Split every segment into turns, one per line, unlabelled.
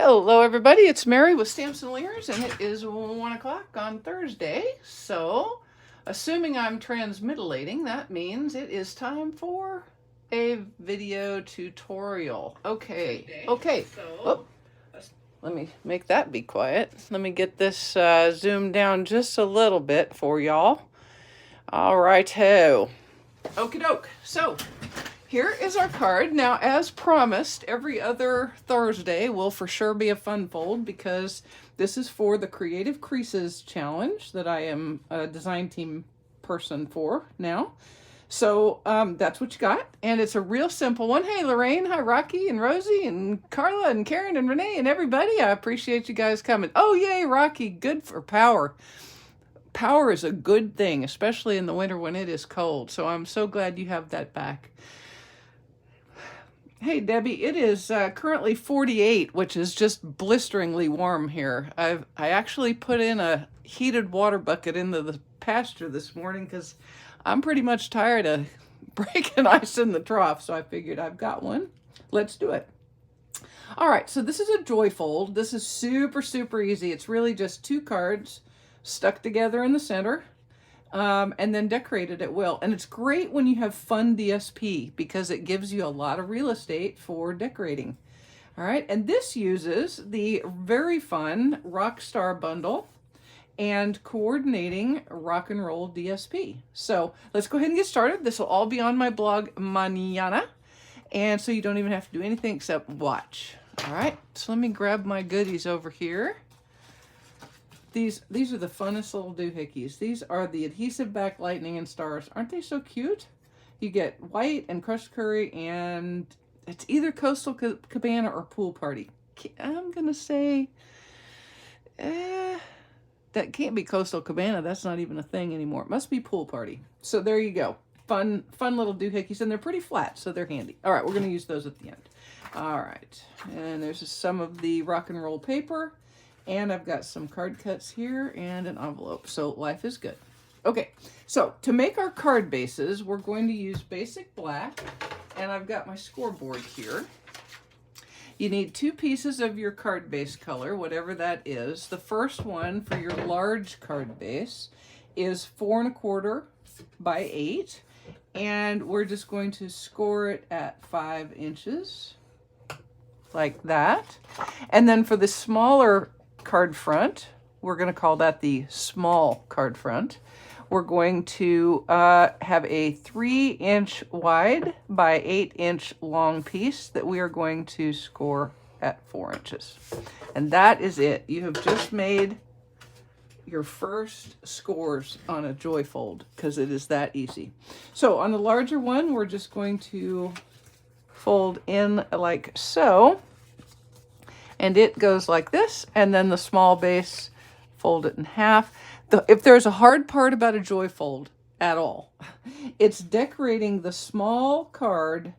Hello everybody, it's Mary with Stamps-N-Lingers, and it is 1 o'clock on Thursday. So, assuming I'm transmitilating, that means it is time for a video tutorial. Okay. Oh, let me make that be quiet. Let me get this zoomed down just a little bit for y'all. All right-ho. Okie doke. So, here is our card. Now, as promised, every other Thursday will for sure be a fun fold because this is for the Creative Creases Challenge that I am a design team person for now. So that's what you got. And it's a real simple one. Hey, Lorraine. Hi, Rocky and Rosie and Carla and Karen and Renee and everybody. I appreciate you guys coming. Oh, yay, Rocky. Good for power. Power is a good thing, especially in the winter when it is cold. So I'm so glad you have that back. Hey Debbie, it is currently 48, which is just blisteringly warm here. I actually put in a heated water bucket into the pasture this morning because I'm pretty much tired of breaking ice in the trough, so I figured I've got one. Let's do it. All right, so this is a joy fold. This is super, super easy. It's really just 2 cards stuck together in the center. And then decorated at will. And it's great when you have fun DSP because it gives you a lot of real estate for decorating. All right, and this uses the very fun Rockstar bundle and coordinating rock and roll DSP. So let's go ahead and get started. This will all be on my blog mañana. And so you don't even have to do anything except watch. All right, so let me grab my goodies over here. These are the funnest little doohickeys. These are the adhesive back lightning and stars. Aren't they so cute? You get white and crushed curry, and it's either Coastal Cabana or Pool Party. I'm going to say that can't be Coastal Cabana. That's not even a thing anymore. It must be Pool Party. So there you go. Fun little doohickeys, and they're pretty flat, so they're handy. All right, we're going to use those at the end. All right, and there's some of the rock and roll paper. And I've got some card cuts here and an envelope. So life is good. Okay, so to make our card bases, we're going to use basic black. And I've got my scoreboard here. You need 2 pieces of your card base color, whatever that is. The first one for your large card base is 4 1/4 by 8. And we're just going to score it at 5 inches. Like that. And then for the smaller card front, we're going to call that the small card front. We're going to have a 3-inch wide by 8-inch long piece that we are going to score at 4 inches. And that is it. You have just made your first scores on a joy fold because it is that easy. So on the larger one, we're just going to fold in like so. And it goes like this, and then the small base, fold it in half. If there's a hard part about a joy fold at all, it's decorating the small card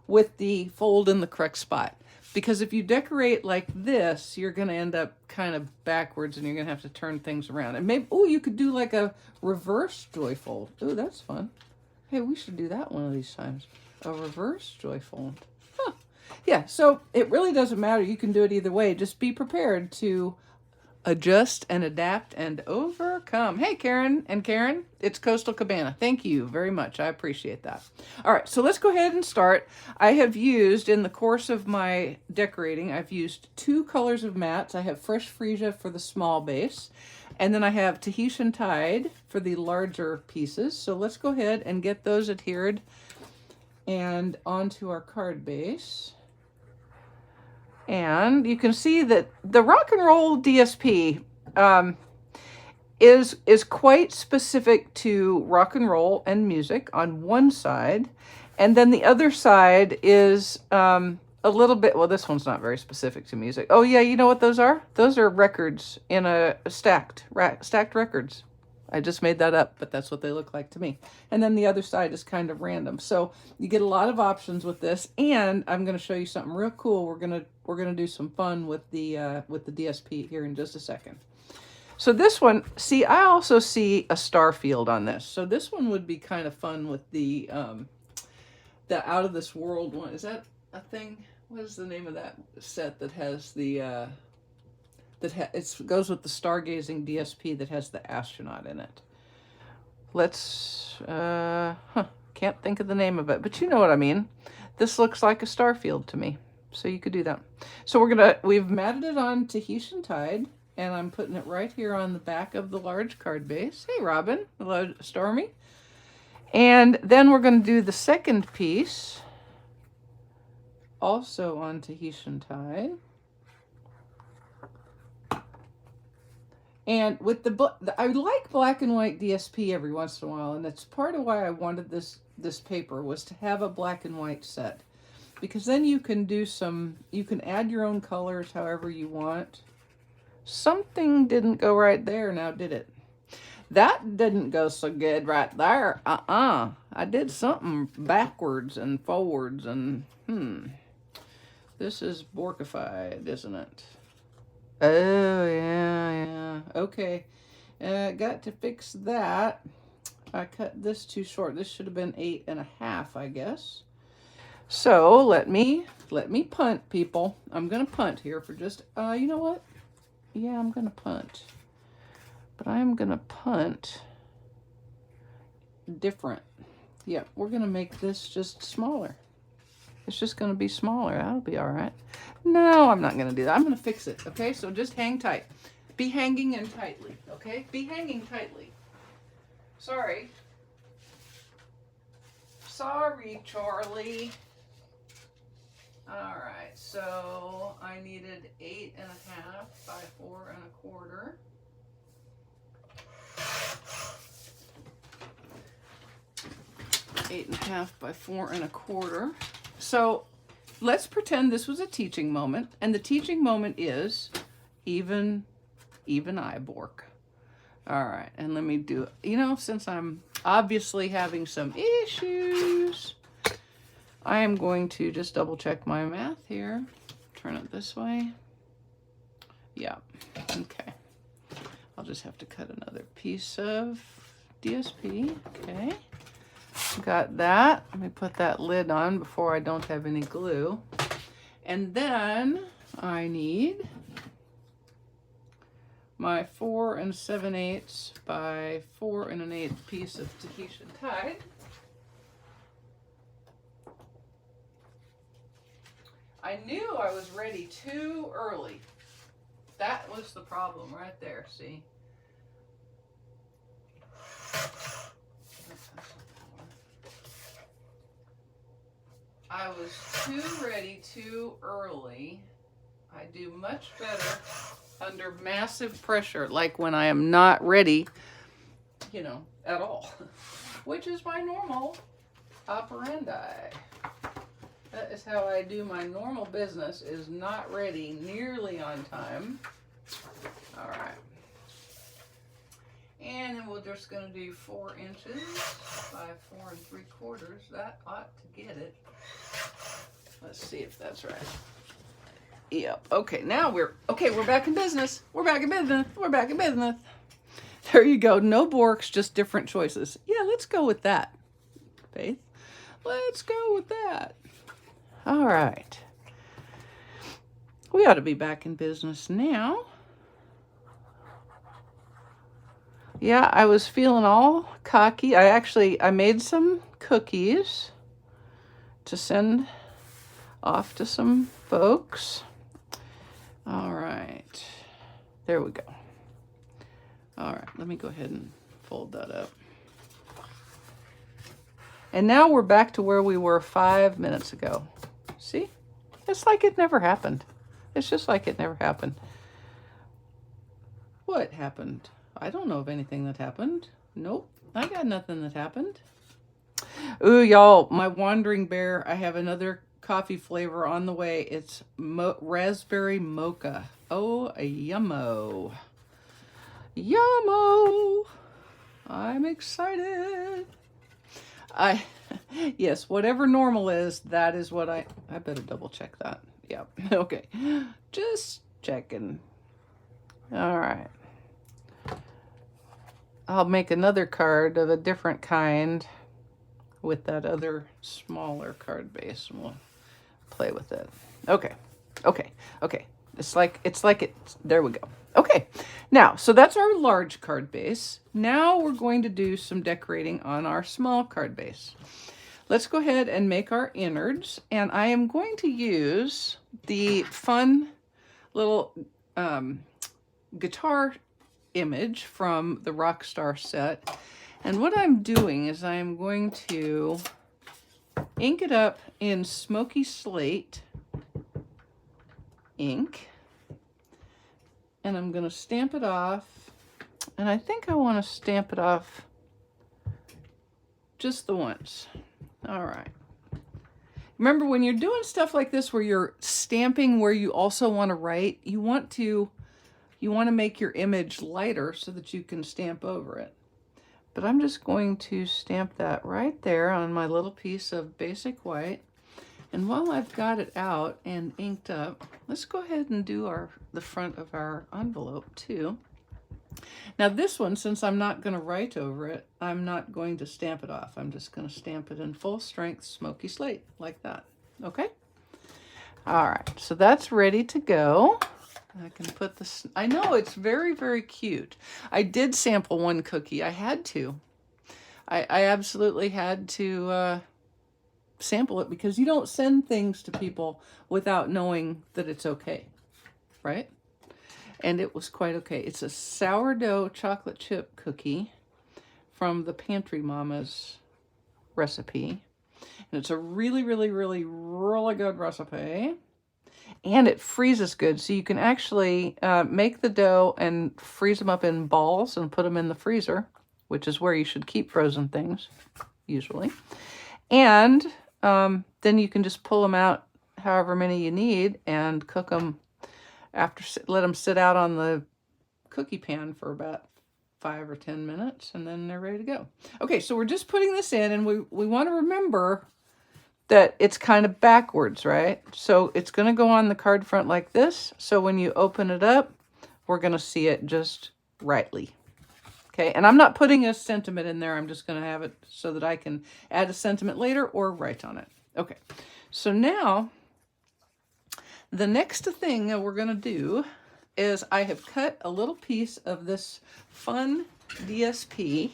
with the fold in the correct spot. Because if you decorate like this, you're going to end up kind of backwards, and you're going to have to turn things around. And maybe, oh, you could do like a reverse joy fold. Oh, that's fun. Hey, we should do that one of these times. A reverse joy fold. Huh. Yeah, so it really doesn't matter. You can do it either way. Just be prepared to adjust and adapt and overcome. Hey, Karen and Karen, it's Coastal Cabana. Thank you very much. I appreciate that. All right, so let's go ahead and start. I have used, in the course of my decorating, I've used 2 colors of mats. I have Fresh Freesia for the small base, and then I have Tahitian Tide for the larger pieces. So let's go ahead and get those adhered and onto our card base. And you can see that the rock and roll DSP is quite specific to rock and roll and music on one side. And then the other side is a little bit, well, this one's not very specific to music. Oh yeah, you know what those are? Those are records in a stacked records. I just made that up, but that's what they look like to me. And then the other side is kind of random. So you get a lot of options with this, and I'm going to show you something real cool. We're going to do some fun with the DSP here in just a second. So this one, see, I also see a star field on this. So this one would be kind of fun with the out of this world one. Is that a thing? what is the name of that set that has the it goes with the stargazing DSP that has the astronaut in it? Let's can't think of the name of it, but you know what I mean. This looks like a star field to me, so you could do that. So we've matted it on Tahitian Tide, and I'm putting it right here on the back of the large card base. Hey, Robin. Hello, Stormy. And then we're going to do the second piece, also on Tahitian Tide. And with I like black and white DSP every once in a while, and that's part of why I wanted this paper, was to have a black and white set. Because then you can you can add your own colors however you want. Something didn't go right there now, did it? That didn't go so good right there. I did something backwards and forwards and This is borkified, isn't it? Oh, yeah. Okay. Got to fix that. I cut this too short. This should have been 8.5, I guess. So let me punt, people. I'm gonna punt here for just you know what? Yeah, I'm gonna punt. But I'm gonna punt different. Yeah, we're gonna make this just smaller. It's just gonna be smaller. That'll be all right. No, I'm not gonna do that. I'm gonna fix it, okay? So just hang tight. Be hanging in tightly, okay? Be hanging tightly. Sorry. Sorry, Charlie. All right, so I needed 8.5 by 4.25. Eight and a half by 4.25. So let's pretend this was a teaching moment, and the teaching moment is even eye bork. All right, and let me do it. You know, since I'm obviously having some issues, I am going to just double check my math here. Turn it this way. Yeah, okay. I'll just have to cut another piece of DSP, okay. Got that. Let me put that lid on before I don't have any glue. And then I need my 4 7/8 by 4 1/8 piece of Tahitian Tide. I knew I was ready too early. That was the problem right there, see? I was too ready too early. I do much better under massive pressure, like when I am not ready, you know, at all, which is my normal operandi. That is how I do my normal business, is not ready nearly on time. All right. And then we're just going to do 4 inches by 4 3/4. That ought to get it. Let's see if that's right. Yep. Okay, now we're back in business. We're back in business. We're back in business. There you go. No borks, just different choices. Yeah, let's go with that, Faith. Let's go with that. All right. We ought to be back in business now. Yeah, I was feeling all cocky. I made some cookies to send off to some folks. All right. There we go. All right, let me go ahead and fold that up. And now we're back to where we were 5 minutes ago. See? It's like it never happened. It's just like it never happened. What happened? I don't know of anything that happened. Nope, I got nothing that happened. Ooh, y'all, my Wandering Bear, I have another coffee flavor on the way. It's raspberry mocha. Oh, yummo. Yummo. I'm excited. Yes, whatever normal is, that is what I better double check that. Yep, okay. Just checking. All right. I'll make another card of a different kind with that other smaller card base, and we'll play with it. Okay. Okay. Okay. There we go. Okay. Now, so that's our large card base. Now we're going to do some decorating on our small card base. Let's go ahead and make our innards. And I am going to use the fun little guitar image from the Rockstar set. And what I'm doing is I'm going to ink it up in Smoky Slate ink. And I'm going to stamp it off. And I think I want to stamp it off just the once. All right. Remember, when you're doing stuff like this where you're stamping where you also want to write, you want to make your image lighter so that you can stamp over it. But I'm just going to stamp that right there on my little piece of basic white. And while I've got it out and inked up, let's go ahead and do the front of our envelope too. Now this one, since I'm not going to write over it, I'm not going to stamp it off. I'm just going to stamp it in full strength Smoky Slate like that. Okay? All right, so that's ready to go. I can put this, I know it's very, very cute. I did sample one cookie. I had to. I absolutely had to sample it because you don't send things to people without knowing that it's okay, right? And it was quite okay. It's a sourdough chocolate chip cookie from the Pantry Mama's recipe. And it's a really, really, really, really good recipe. And it freezes good. So you can actually make the dough and freeze them up in balls and put them in the freezer, which is where you should keep frozen things, usually. And then you can just pull them out however many you need and cook them after, let them sit out on the cookie pan for about 5 or 10 minutes, and then they're ready to go. Okay, so we're just putting this in, and we want to remember that it's kind of backwards, right? So it's going to go on the card front like this. So when you open it up, we're going to see it just rightly. Okay, and I'm not putting a sentiment in there. I'm just going to have it so that I can add a sentiment later or write on it. Okay, so now the next thing that we're going to do is I have cut a little piece of this fun DSP.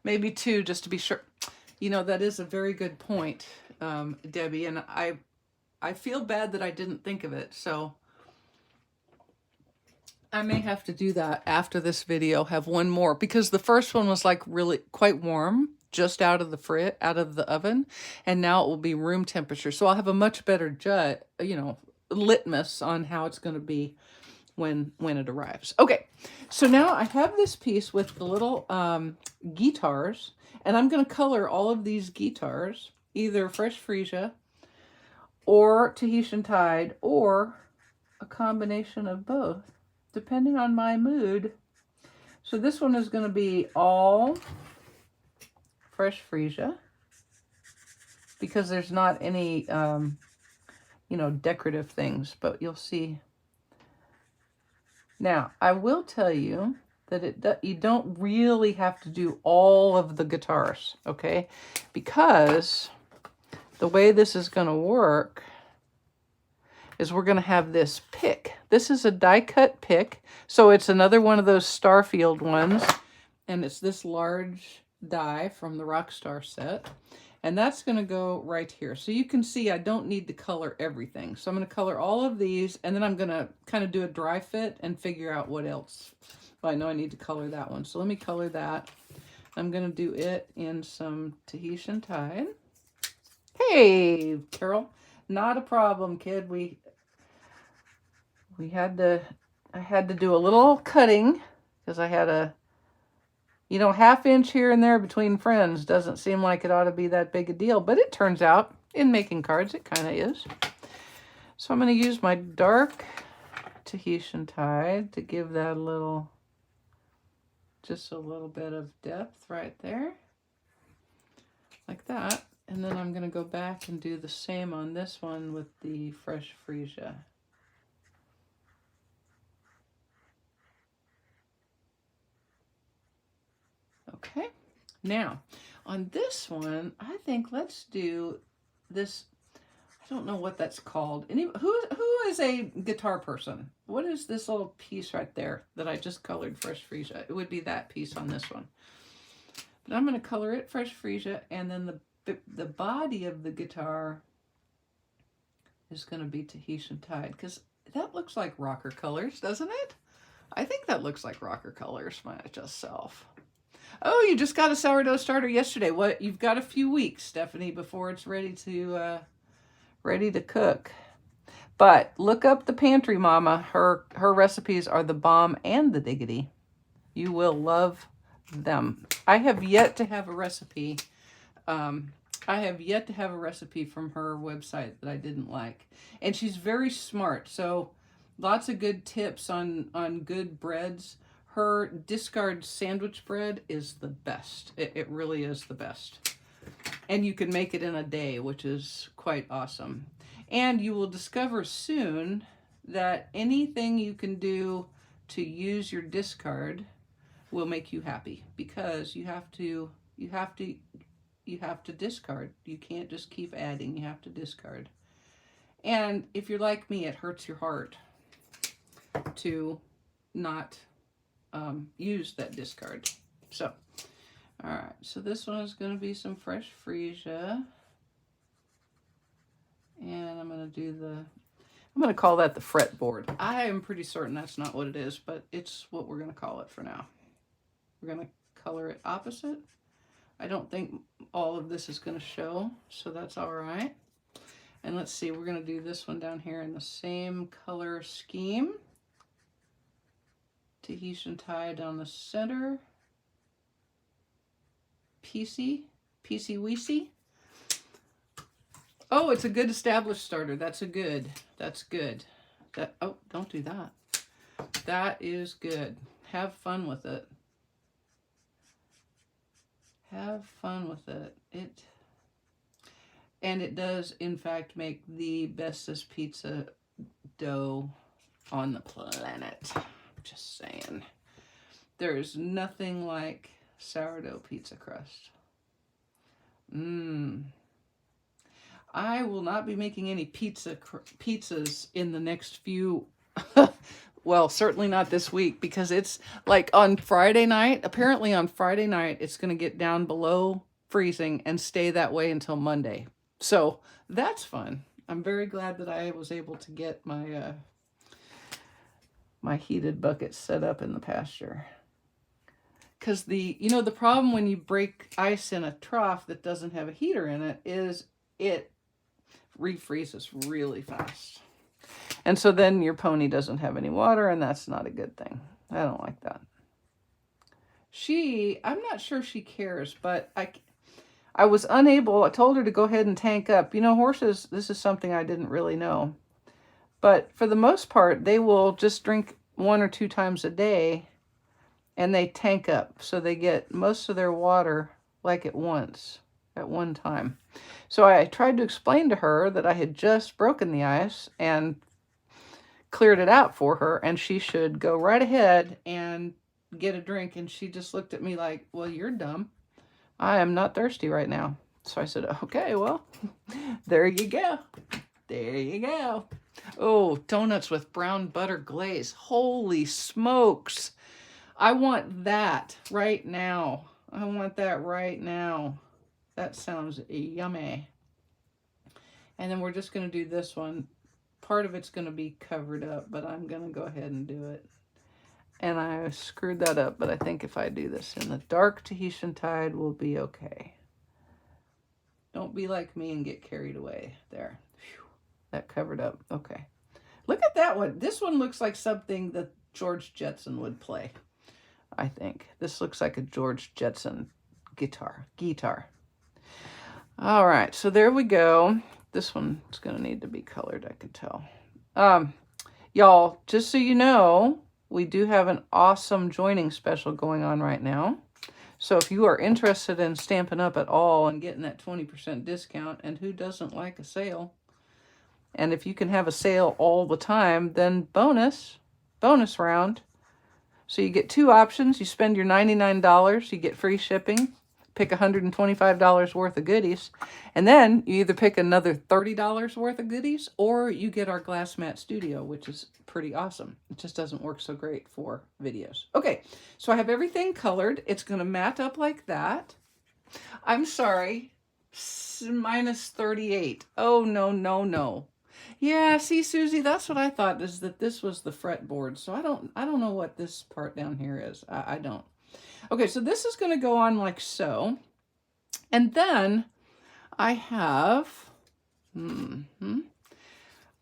Maybe 2 just to be sure. You know, that is a very good point, Debbie, and I feel bad that I didn't think of it, so I may have to do that after this video, have one more, because the first one was like really quite warm, just out of the oven, and now it will be room temperature. So I'll have a much better litmus on how it's going to be when it arrives. Okay, so now I have this piece with the little guitars, and I'm going to color all of these guitars, either Fresh Freesia or Tahitian Tide, or a combination of both, depending on my mood. So this one is going to be all Fresh Freesia, because there's not any, decorative things, but you'll see. Now, I will tell you that you don't really have to do all of the guitars, okay? Because the way this is going to work is we're going to have this pick. This is a die-cut pick, so it's another one of those Starfield ones, and it's this large die from the Rockstar set, and that's going to go right here. So you can see I don't need to color everything. So I'm going to color all of these, and then I'm going to kind of do a dry fit and figure out what else. Well, I know I need to color that one, so let me color that. I'm going to do it in some Tahitian Tide. Hey, Carol, not a problem, kid. I had to do a little cutting because I had a, ½ inch here and there between friends doesn't seem like it ought to be that big a deal, but it turns out in making cards it kind of is. So I'm going to use my dark Tahitian Tide to give that just a little bit of depth right there, like that. And then I'm going to go back and do the same on this one with the Fresh Freesia. Okay, now On this one, I think let's do this. I don't know what that's called. Who is a guitar person? What is this little piece right there that I just colored Fresh Freesia? It would be that piece on this one. But I'm going to color it Fresh Freesia, and then the body of the guitar is going to be Tahitian Tide, because that looks like rocker colors, doesn't it? I think that looks like rocker colors, my just self. Oh, you just got a sourdough starter yesterday. What? You've got a few weeks, Stephanie, before it's ready to cook. But look up the Pantry Mama. Her recipes are the bomb and the diggity. You will love them. I have yet to have a recipe. I have yet to have a recipe from her website that I didn't like. And she's very smart. So lots of good tips on good breads. Her discard sandwich bread is the best. It really is the best. And you can make it in a day, which is quite awesome. And you will discover soon that anything you can do to use your discard will make you happy, because you have to discard. You can't just keep adding. You have to discard. And if you're like me, it hurts your heart to not use that discard. So, all right. So this one is going to be some Fresh Freesia. And I'm going to call that the fretboard. I am pretty certain that's not what it is, but it's what we're going to call it for now. We're going to color it opposite. I don't think all of this is going to show, so that's all right. And let's see, we're going to do this one down here in the same color scheme. Tahitian Tide down the center. Piecey Weesey. Oh, it's a good established starter. That's good. Oh, don't do that. That is good. Have fun with it. Have fun with it. And it does, in fact, make the bestest pizza dough on the planet. Just saying. There is nothing like sourdough pizza crust. I will not be making any pizzas in the next few, well, certainly not this week, because it's like on Friday night. Apparently on Friday night, it's going to get down below freezing and stay that way until Monday. So that's fun. I'm very glad that I was able to get my my heated bucket set up in the pasture. Because the problem when you break ice in a trough that doesn't have a heater in it is it refreezes really fast. And so then your pony doesn't have any water, and that's not a good thing. I don't like that. I'm not sure she cares, but I was unable. I told her to go ahead and tank up. Horses, this is something I didn't really know. But for the most part, they will just drink 1 or 2 times a day, and they tank up. So they get most of their water like at one time. So I tried to explain to her that I had just broken the ice and cleared it out for her, and she should go right ahead and get a drink. And she just looked at me like, well, you're dumb. I am not thirsty right now. So I said, okay, well, there you go. There you go. Oh, donuts with brown butter glaze. Holy smokes. I want that right now. I want that right now. That sounds yummy. And then we're just going to do this one. Part of it's going to be covered up, but I'm going to go ahead and do it. And I screwed that up, but I think if I do this in the dark Tahitian Tide, we'll be okay. Don't be like me and get carried away. There. Whew. That covered up. Okay. Look at that one. This one looks like something that George Jetson would play, I think. This looks like a George Jetson guitar. All right, so there we go. This one's going to need to be colored, I can tell. Y'all, just so you know, we do have an awesome joining special going on right now. So if you are interested in Stampin' Up! At all and getting that 20% discount, and who doesn't like a sale? And if you can have a sale all the time, then bonus round. So you get 2 options. You spend your $99, you get free shipping. pick $125 worth of goodies, and then you either pick another $30 worth of goodies, or you get our glass mat studio, which is pretty awesome. It just doesn't work so great for videos. Okay, so I have everything colored. It's going to mat up like that. I'm sorry, minus 38. Oh, no, no, no. Yeah, see, Susie, that's what I thought, is that this was the fretboard. So I don't know what this part down here is. I don't. Okay, so this is going to go on like so. And then I have,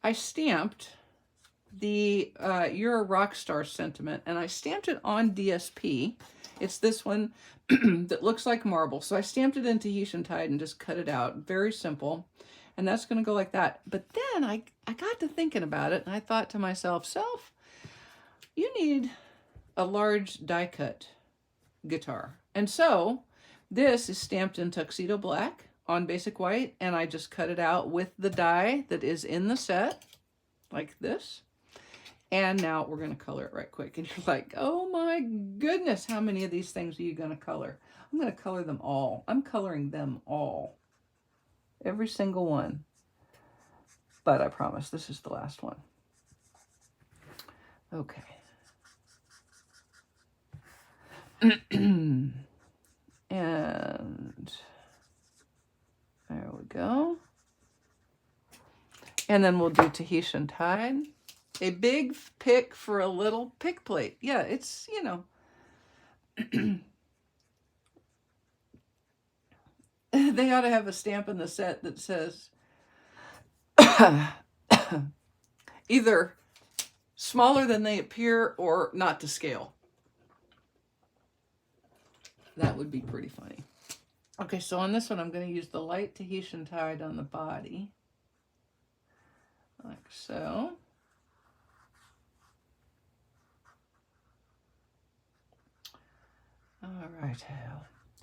I stamped the You're a Rock Star sentiment, and I stamped it on DSP. It's this one that looks like marble. So I stamped it in Tahitian Tide and just cut it out. Very simple. And that's going to go like that. But then I got to thinking about it, and I thought to myself, Self, you need a large die cut guitar. And so this is stamped in Tuxedo Black on basic white, and I just cut it out with the die that is in the set, like this. And now we're going to color it right quick. And you're like, oh my goodness, how many of these things are you going to color? I'm going to color them all. I'm coloring them all. Every single one. But I promise this is the last one. Okay. And there we go. And then we'll do Tahitian Tide. A big pick for a little pick plate. Yeah, it's, you know. They ought to have a stamp in the set that says either smaller than they appear or not to scale. That would be pretty funny. Okay, so on this one, I'm going to use the light Tahitian Tide on the body. Like so. All right.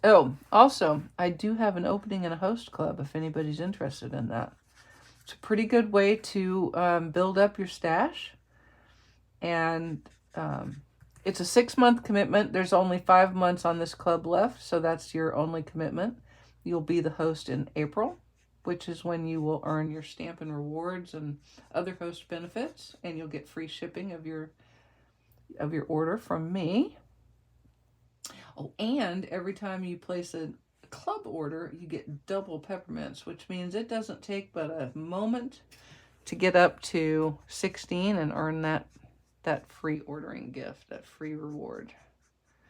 Oh, also, I do have an opening in a host club if anybody's interested in that. It's a pretty good way to build up your stash. And it's a 6-month commitment. There's only 5 months on this club left, so that's your only commitment. You'll be the host in April, which is when you will earn your Stampin' rewards and other host benefits, and you'll get free shipping of your order from me. Oh, and every time you place a club order, you get double peppermints, which means it doesn't take but a moment to get up to 16 and earn that free ordering gift, that free reward.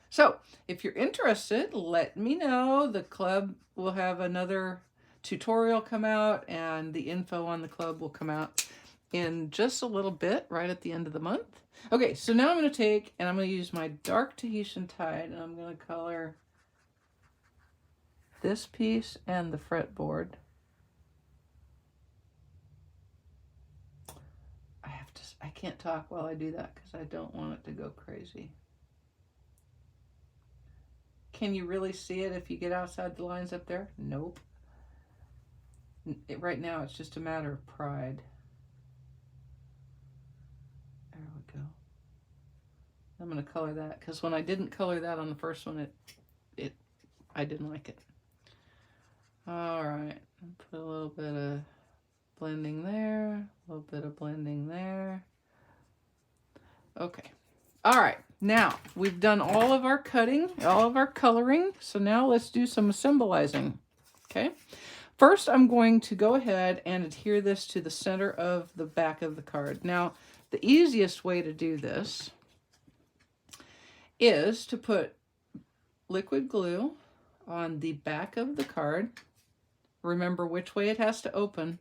So if you're interested, let me know. The club will have another tutorial come out, and the info on the club will come out in just a little bit, right at the end of the month. Okay, so now I'm going to take, and I'm going to use my dark Tahitian Tide, and I'm going to color this piece and the fretboard. I can't talk while I do that because I don't want it to go crazy. Can you really see it if you get outside the lines up there? Nope. Right now it's just a matter of pride. There we go. I'm going to color that because when I didn't color that on the first one, I didn't like it. All right, put a little bit of blending there, a little bit of blending there. Okay. All right, now we've done all of our cutting, all of our coloring. So now let's do some symbolizing. Okay. First, I'm going to go ahead and adhere this to the center of the back of the card. Now, the easiest way to do this is to put liquid glue on the back of the card. Remember which way it has to open,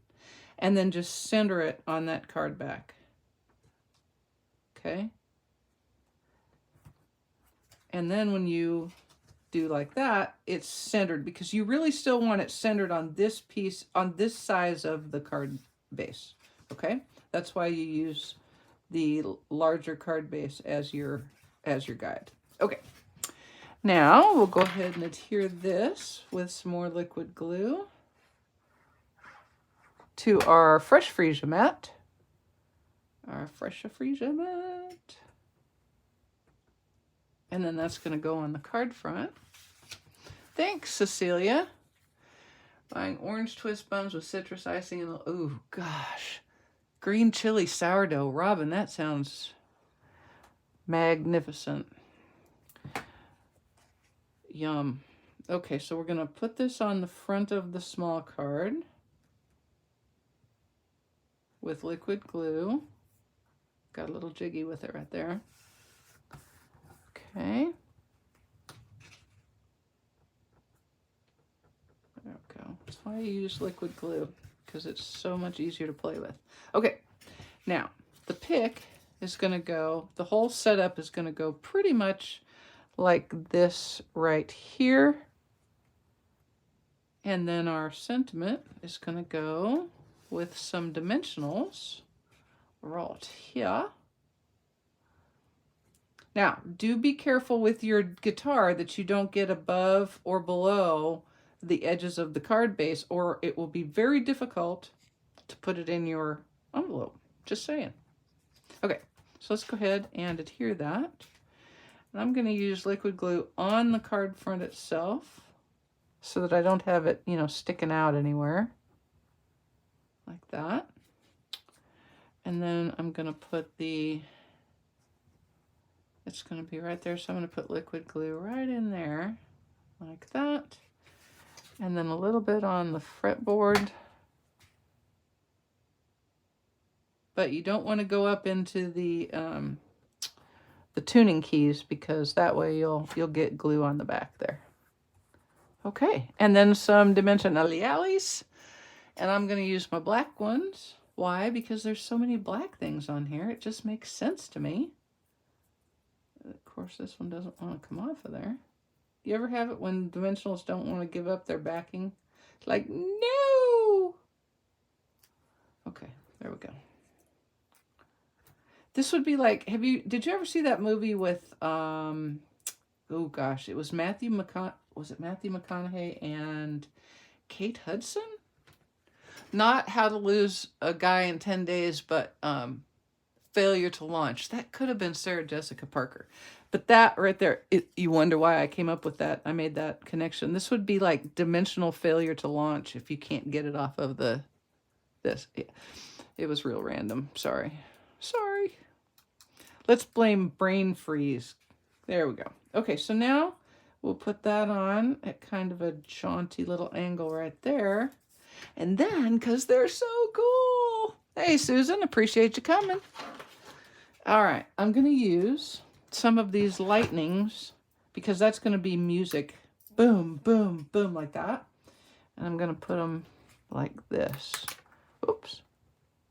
and then just center it on that card back. Okay? And then when you do like that, it's centered, because you really still want it centered on this piece, on this size of the card base. Okay? That's why you use the larger card base as your guide. Okay. Now we'll go ahead and adhere this with some more liquid glue to our fresh freesia mat. Our fresh freesia mat. And then that's going to go on the card front. Thanks, Cecilia. Buying orange twist buns with citrus icing and oh gosh, green chili sourdough. Robin, that sounds magnificent. Yum. Okay, so we're gonna put this on the front of the small card with liquid glue. Got a little jiggy with it right there. Okay. There we go. That's why I use liquid glue, because it's so much easier to play with. Okay, now the pick is going to go, the whole setup is going to go pretty much like this right here. And then our sentiment is going to go with some dimensionals right here. Now, do be careful with your guitar that you don't get above or below the edges of the card base, or it will be very difficult to put it in your envelope. Just saying. Okay, so let's go ahead and adhere that. And I'm going to use liquid glue on the card front itself so that I don't have it, you know, sticking out anywhere. Like that. And then I'm going to put it's going to be right there, so I'm going to put liquid glue right in there, like that. And then a little bit on the fretboard. But you don't want to go up into the tuning keys, because that way you'll get glue on the back there. Okay, and then some dimensionales. And I'm going to use my black ones. Why? Because there's so many black things on here. It just makes sense to me. Of course, this one doesn't want to come off of there. You ever have it when dimensionals don't want to give up their backing? It's like, no! Okay, there we go. This would be like, did you ever see that movie with, oh gosh, it was Matthew McConaughey and Kate Hudson? Not How to Lose a Guy in 10 Days, but Failure to Launch. That could have been Sarah Jessica Parker. But that right there, you wonder why I came up with that. I made that connection. This would be like dimensional failure to launch if you can't get it off of this. Yeah. It was real random. Sorry. Let's blame brain freeze. There we go. Okay, so now we'll put that on at kind of a jaunty little angle right there. And then, because they're so cool. Hey, Susan, appreciate you coming. All right, I'm going to use some of these lightnings, because that's going to be music. Boom, boom, boom, like that. And I'm going to put them like this. Oops.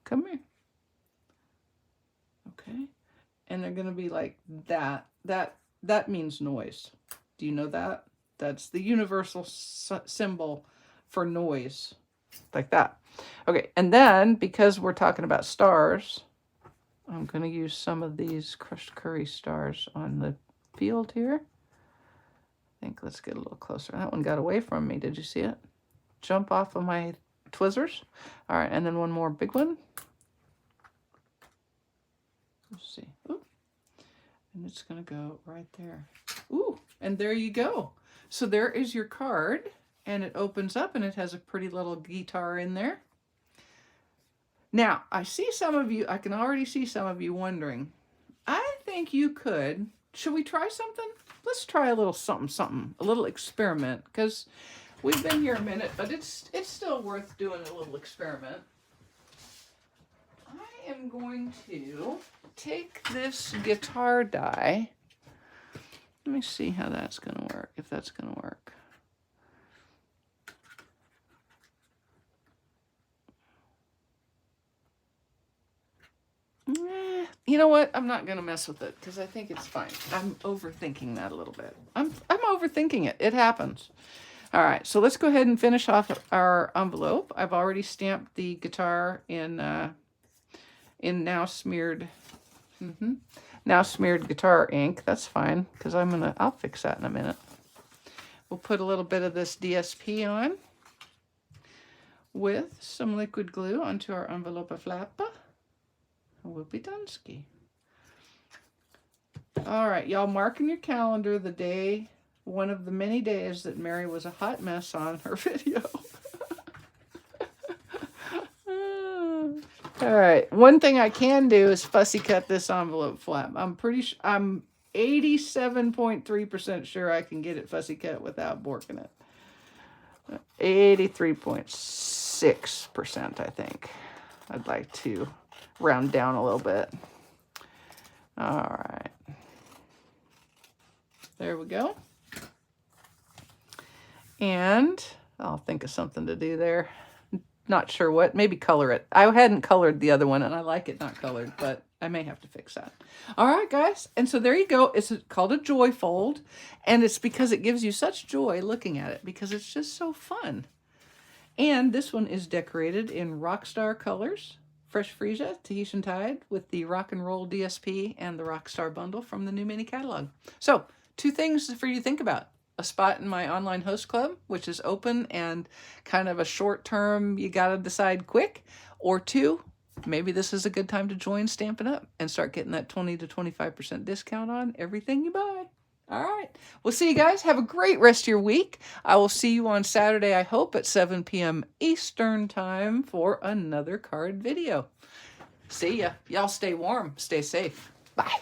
Come here. Okay. And they're going to be like that. That means noise. Do you know that? That's the universal symbol for noise. Like that. Okay, and then, because we're talking about stars, I'm going to use some of these crushed curry stars on the field here. I think, let's get a little closer. That one got away from me. Did you see it? Jump off of my Twizzlers. All right, and then one more big one. Let's see. Ooh. And it's going to go right there. Ooh, and there you go. So there is your card, and it opens up, and it has a pretty little guitar in there. Now, I can already see some of you wondering, I think you could, should we try something? Let's try a little something, a little experiment, because we've been here a minute, but it's still worth doing a little experiment. I am going to take this guitar die. Let me see how that's going to work, if that's going to work. You know what? I'm not going to mess with it because I think it's fine. I'm overthinking that a little bit. I'm overthinking it. It happens. All right, so let's go ahead and finish off our envelope. I've already stamped the guitar in now smeared guitar ink. That's fine because I'll fix that in a minute. We'll put a little bit of this DSP on with some liquid glue onto our envelope flap. We'll be done ski. All right, y'all mark in your calendar the day one of the many days that Mary was a hot mess on her video. All right, one thing I can do is fussy cut this envelope flap. I'm 87.3% sure I can get it fussy cut without borking it. 83.6%, I think. I'd like to round down a little bit. All right. There we go. And I'll think of something to do there. Not sure what. Maybe color it. I hadn't colored the other one, and I like it not colored, but I may have to fix that. All right, guys. And so there you go. It's called a joy fold, and it's because it gives you such joy looking at it because it's just so fun. And this one is decorated in Rockstar colors. Fresh Freesia, Tahitian Tide, with the Rock and Roll DSP and the Rockstar bundle from the new mini catalog. So, 2 things for you to think about. A spot in my online host club, which is open and kind of a short term, you got to decide quick. Or 2, maybe this is a good time to join Stampin' Up! And start getting that 20 to 25% discount on everything you buy. All right. We'll see you guys. Have a great rest of your week. I will see you on Saturday, I hope, at 7 p.m. Eastern Time for another card video. See ya. Y'all stay warm. Stay safe. Bye.